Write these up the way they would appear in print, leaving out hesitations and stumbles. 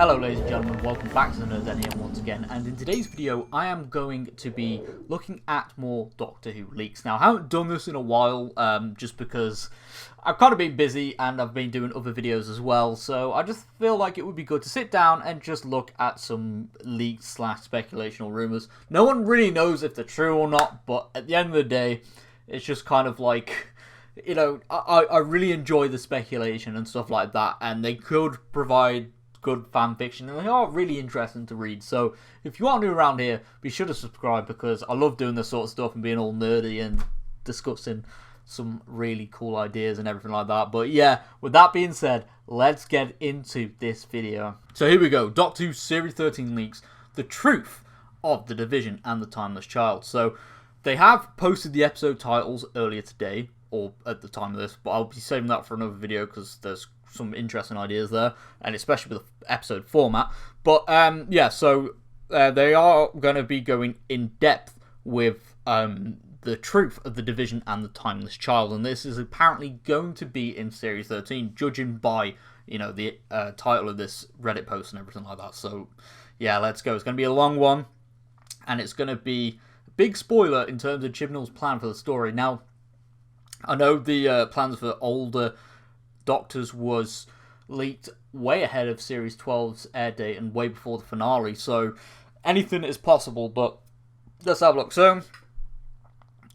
Hello ladies and gentlemen, welcome back to the Nerd Den here once again, and in today's video I am going to be looking at more Doctor Who leaks. Now I haven't done this in a while, just because I've kind of been busy and I've been doing other videos as well, so I just feel like it would be good to sit down and just look at some leaks / speculation or rumours. No one really knows if they're true or not, but at the end of the day, it's just kind of like, you know, I really enjoy the speculation and stuff like that, and they could provide good fan fiction and they are really interesting to read. So if you are new around here, be sure to subscribe because I love doing this sort of stuff and being all nerdy and discussing some really cool ideas and everything like that. But yeah, with that being said, let's get into this video. So here we go. Doctor Who Series 13 leaks the truth of the Division and the Timeless Child. So they have posted the episode titles earlier today, or at the time of this, but I'll be saving that for another video because there's some interesting ideas there, and especially with the episode format. But yeah, so they are going to be going in depth with the truth of the Division and the Timeless Child, and this is apparently going to be in Series 13, judging by, you know, the title of this Reddit post and everything like that. So yeah, let's go. It's going to be a long one, and it's going to be a big spoiler in terms of Chibnall's plan for the story. Now, I know the plans for older Doctors was leaked way ahead of Series 12's air date and way before the finale, so anything is possible, but let's have a look. So,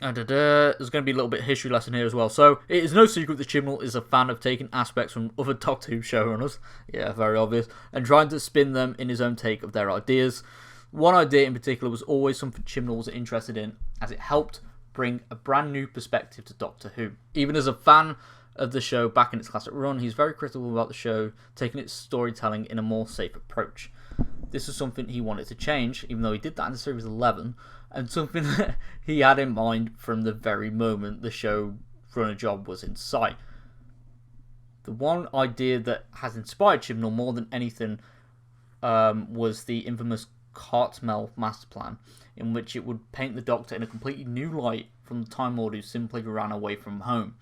there's going to be a little bit of history lesson here as well. So, it is no secret that Chibnall is a fan of taking aspects from other Doctor Who showrunners, yeah, very obvious, and trying to spin them in his own take of their ideas. One idea in particular was always something Chibnall was interested in, as it helped bring a brand new perspective to Doctor Who. Even as a fan of the show back in its classic run, he's very critical about the show taking its storytelling in a more safe approach. This was something he wanted to change, even though he did that in Series 11, and something that he had in mind from the very moment the show runner job was in sight. The one idea that has inspired Chibnall more than anything was the infamous Cartmel master plan, in which it would paint the Doctor in a completely new light from the Time Lord who simply ran away from home.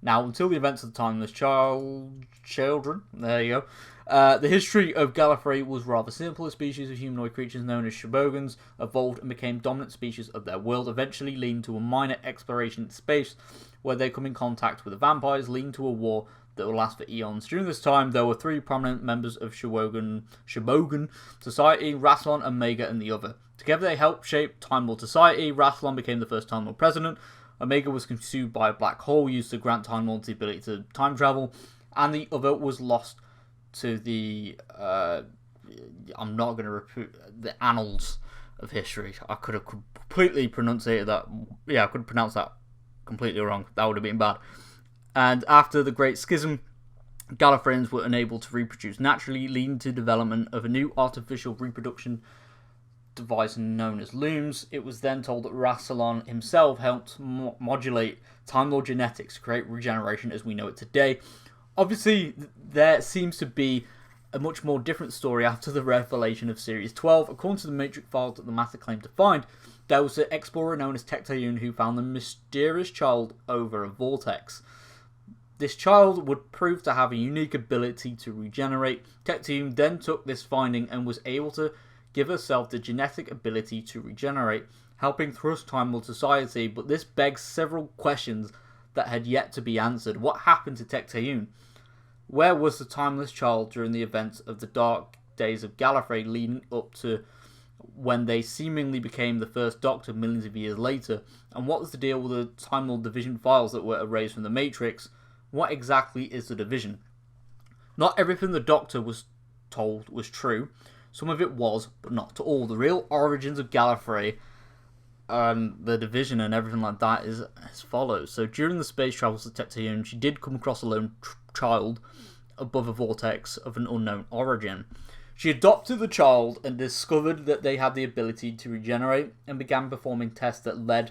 Now, until the events of the Timeless Children, there you go, the history of Gallifrey was rather simple. A species of humanoid creatures known as Shobogans evolved and became dominant species of their world, eventually leading to a minor exploration in space, where they come in contact with the vampires, leading to a war that will last for eons. During this time, there were three prominent members of Shobogan society, Rassilon, Omega, and the other. Together they helped shape Time Lord society. Rassilon became the first Time Lord president. Omega was consumed by a black hole used to grant Time Lords the ability to time travel, and the other was lost to the, I'm not going to repeat, the annals of history. I could have completely pronunciated that, yeah, I could pronounce that completely wrong. That would have been bad. And after the Great Schism, Gallifreyans were unable to reproduce naturally, leading to development of a new artificial reproduction device known as looms. It was then told that Rassilon himself helped modulate Time Lord genetics to create regeneration as we know it today. Obviously, there seems to be a much more different story after the revelation of Series 12. According to the Matrix files that the Master claimed to find, there was an explorer known as Tectuen who found the mysterious child over a vortex. This child would prove to have a unique ability to regenerate. Tectuen then took this finding and was able to give herself the genetic ability to regenerate, helping thrust Time Lord society, but this begs several questions that had yet to be answered. What happened to Tectuen? Where was the Timeless Child during the events of the dark days of Gallifrey leading up to when they seemingly became the first Doctor millions of years later? And what was the deal with the Time Lord Division files that were erased from the Matrix? What exactly is the Division? Not everything the Doctor was told was true. Some of it was, but not to all. The real origins of Gallifrey and the Division and everything like that is as follows. So during the space travels of Tectuen, she did come across a lone child above a vortex of an unknown origin. She adopted the child and discovered that they had the ability to regenerate and began performing tests that led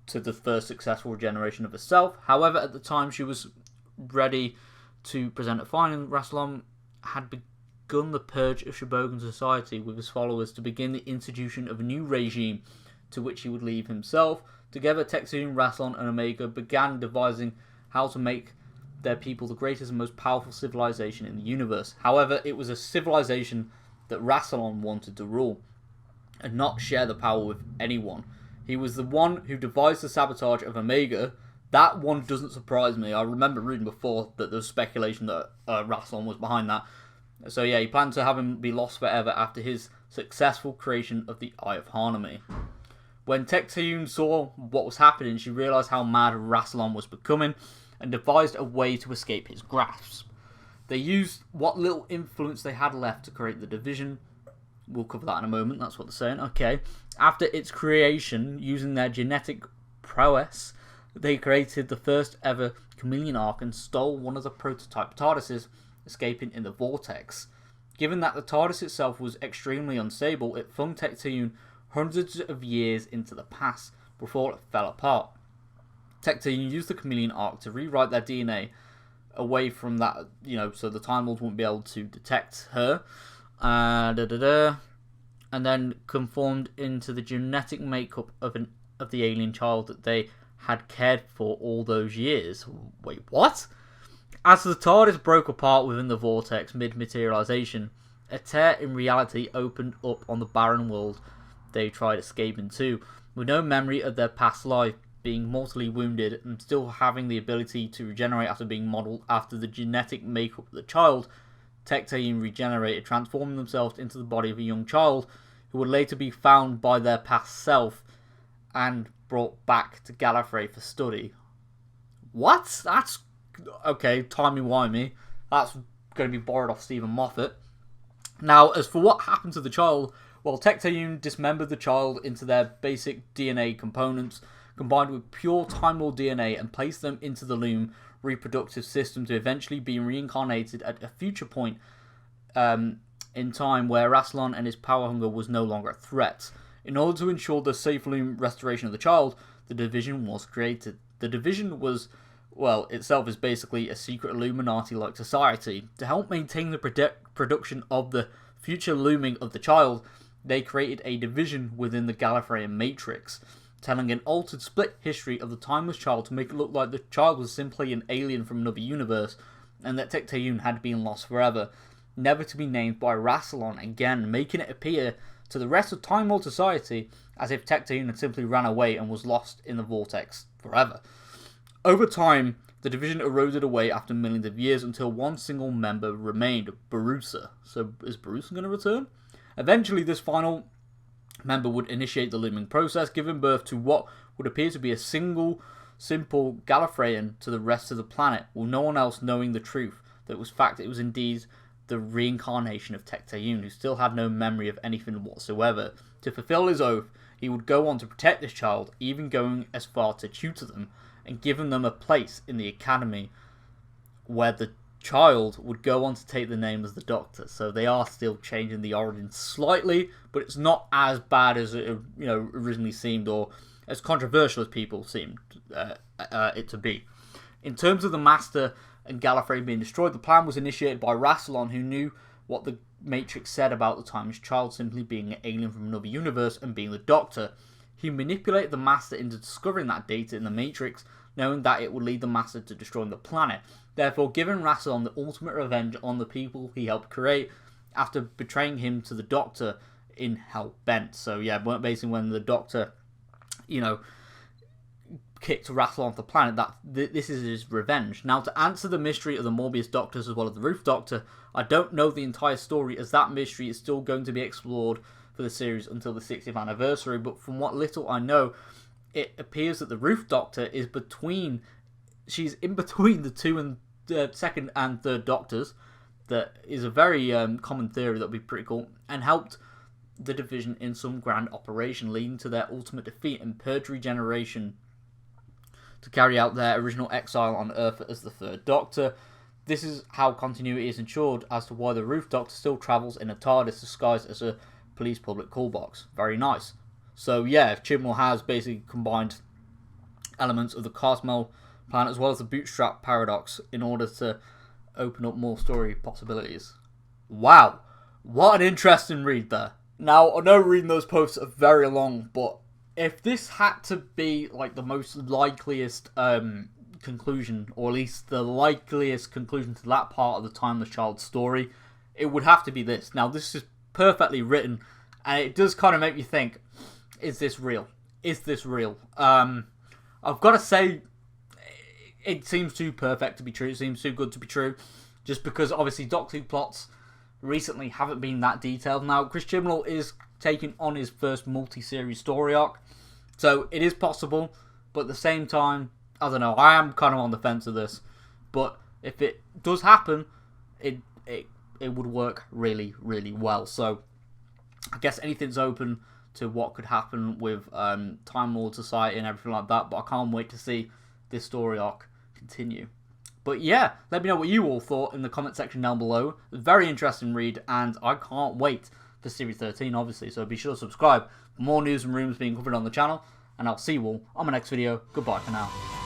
to the first successful regeneration of herself. However, at the time she was ready to present a finding, Rassilon had begun the purge of Shobogan society with his followers to begin the institution of a new regime to which he would leave himself. Together, Tectuen, Rassilon, and Omega began devising how to make their people the greatest and most powerful civilization in the universe. However, it was a civilization that Rassilon wanted to rule and not share the power with anyone. He was the one who devised the sabotage of Omega. That one doesn't surprise me. I remember reading before that there was speculation that Rassilon was behind that. So yeah, he planned to have him be lost forever after his successful creation of the Eye of Harmony. When Tectuen saw what was happening, she realised how mad Rassilon was becoming and devised a way to escape his grasp. They used what little influence they had left to create the division. We'll cover that in a moment, that's what they're saying. Okay. After its creation, using their genetic prowess, they created the first ever chameleon arc and stole one of the prototype TARDISes, escaping in the vortex. Given that the TARDIS itself was extremely unstable, it flung Tectuen hundreds of years into the past before it fell apart. Tectuen used the chameleon arc to rewrite their DNA away from that, so the Time Lords wouldn't be able to detect her. And then conformed into the genetic makeup of the alien child that they had cared for all those years. Wait, what? As the TARDIS broke apart within the vortex mid-materialization, a tear in reality opened up on the barren world they tried escaping to. With no memory of their past life, being mortally wounded, and still having the ability to regenerate after being modelled after the genetic makeup of the child, Tectuen regenerated, transforming themselves into the body of a young child who would later be found by their past self and brought back to Gallifrey for study. What? That's... okay, timey-wimey. That's going to be borrowed off Stephen Moffat. Now, as for what happened to the child, well, Tectuen dismembered the child into their basic DNA components, combined with pure Time Lord DNA, and placed them into the Loom reproductive system to eventually be reincarnated at a future point in time where Rassilon and his power hunger was no longer a threat. In order to ensure the safe Loom restoration of the child, the division was created. The division was, well, itself is basically a secret Illuminati-like society. To help maintain the production of the future looming of the child, they created a division within the Gallifreyan Matrix, telling an altered split history of the timeless child to make it look like the child was simply an alien from another universe, and that Tectuen had been lost forever, never to be named by Rassilon again, making it appear to the rest of Time Lord society as if Tectuen had simply ran away and was lost in the vortex forever. Over time, the division eroded away after millions of years until one single member remained, Barusa. So is Barusa going to return? Eventually, this final member would initiate the looming process, giving birth to what would appear to be a single, simple Gallifreyan to the rest of the planet, with no one else knowing the truth, that it was indeed the reincarnation of Tectuen, who still had no memory of anything whatsoever. To fulfill his oath, he would go on to protect this child, even going as far to tutor them, and giving them a place in the academy, where the child would go on to take the name as the Doctor. So they are still changing the origin slightly, but it's not as bad as it originally seemed, or as controversial as people seemed it to be. In terms of the Master and Gallifrey being destroyed, the plan was initiated by Rassilon, who knew what the Matrix said about the timeless child simply being an alien from another universe and being the Doctor. He manipulated the Master into discovering that data in the Matrix, knowing that it would lead the Master to destroying the planet, therefore giving Rassilon the ultimate revenge on the people he helped create after betraying him to the Doctor in Hell Bent. So yeah, basically when the Doctor, kicked Rassilon off the planet, this is his revenge. Now, to answer the mystery of the Morbius Doctors as well as the Roof Doctor, I don't know the entire story, as that mystery is still going to be explored for the series until the 60th anniversary, but from what little I know, it appears that the Roof Doctor is she's in between the second and third Doctors. That is a very common theory that would be pretty cool, and helped the division in some grand operation, leading to their ultimate defeat and purge regeneration to carry out their original exile on Earth as the third Doctor. This is how continuity is ensured as to why the Roof Doctor still travels in a TARDIS disguised as a police public call box. Very nice. So yeah, Chibnall has basically combined elements of the Cosmo plan as well as the Bootstrap paradox in order to open up more story possibilities. Wow, what an interesting read there. Now, I know reading those posts are very long, but if this had to be like the most likeliest conclusion, or at least the likeliest conclusion to that part of the Timeless Child story, it would have to be this. Now, this is perfectly written, and it does kind of make you think, is this real? Is this real? I've got to say, it seems too perfect to be true. It seems too good to be true. Just because, obviously, Doctor Who plots recently haven't been that detailed. Now, Chris Chibnall is taking on his first multi-series story arc. So, it is possible. But at the same time, I don't know. I am kind of on the fence of this. But if it does happen, it would work really, really well. So, I guess anything's open to what could happen with Time Lord Society and everything like that. But I can't wait to see this story arc continue. But yeah, let me know what you all thought in the comment section down below. Very interesting read, and I can't wait for Series 13, obviously. So be sure to subscribe for more news and rumours being covered on the channel. And I'll see you all on my next video. Goodbye for now.